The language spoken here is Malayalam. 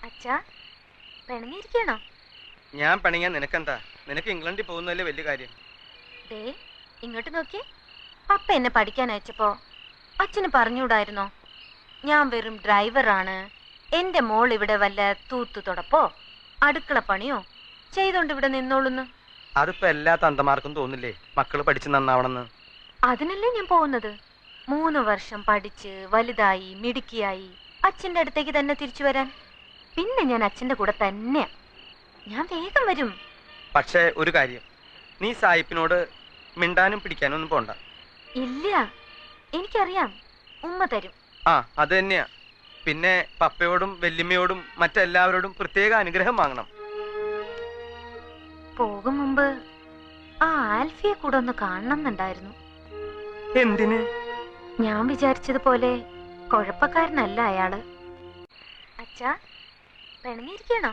അച്ഛാ, പിണങ്ങിയിരിക്കണോ? ഞാൻ പണിയാൻ നിനക്കെന്താ? നിനക്ക് ഇംഗ്ലണ്ടിൽ പോകുന്നതല്ലേ വലിയ കാര്യം. ദേ ഇങ്ങോട്ട് നോക്കിയേ. പപ്പ എന്നെ പഠിക്കാൻ അയച്ചപ്പോ അച്ഛന് പറഞ്ഞുകൂടായിരുന്നോ? ഞാൻ വെറും ഡ്രൈവറാണ്, എന്റെ മോൾ ഇവിടെ വല്ല തൂത്തു തുടപ്പോ അടുക്കള പണിയോ ചെയ്തോണ്ട് ഇവിടെ നിന്നോളുന്ന്. അതിപ്പോ എല്ലാ തന്തമാർക്കും തോന്നില്ലേ മക്കള് പഠിച്ച് നന്നാവണമെന്ന്? അതിനല്ലേ ഞാൻ പോകുന്നത്. 3 വർഷം പഠിച്ച് വലുതായി മിടുക്കിയായി അച്ഛന്റെ അടുത്തേക്ക് തന്നെ തിരിച്ചു വരാൻ. പിന്നെ ഞാൻ അച്ഛന്റെ കൂടെ തന്നെയാ. ഞാൻ വേഗം വരും. പക്ഷേ ഒരു കാര്യം, നീ സായിപ്പിനോട് മിണ്ടാനും പിടിക്കാനും ഒന്നും പോണ്ട. ഇല്ല, എനിക്കറിയാം, ഉമ്മ തരും. ആ അത് തന്നെയാ. പിന്നെ പപ്പയോടും വല്യമ്മയോടും മറ്റെല്ലാവരോടും പ്രത്യേക അനുഗ്രഹം വാങ്ങണം. പോകും മുമ്പ് ആ ആൽഫിയെ കൂടെ ഒന്ന് കാണണം എന്നുണ്ടായിരുന്നു. എന്തിന്? ഞാൻ വിചാരിച്ചതുപോലെ കുഴപ്പക്കാരനല്ല അയാള്. അച്ഛാ, പിണങ്ങിയിരിക്കണോ?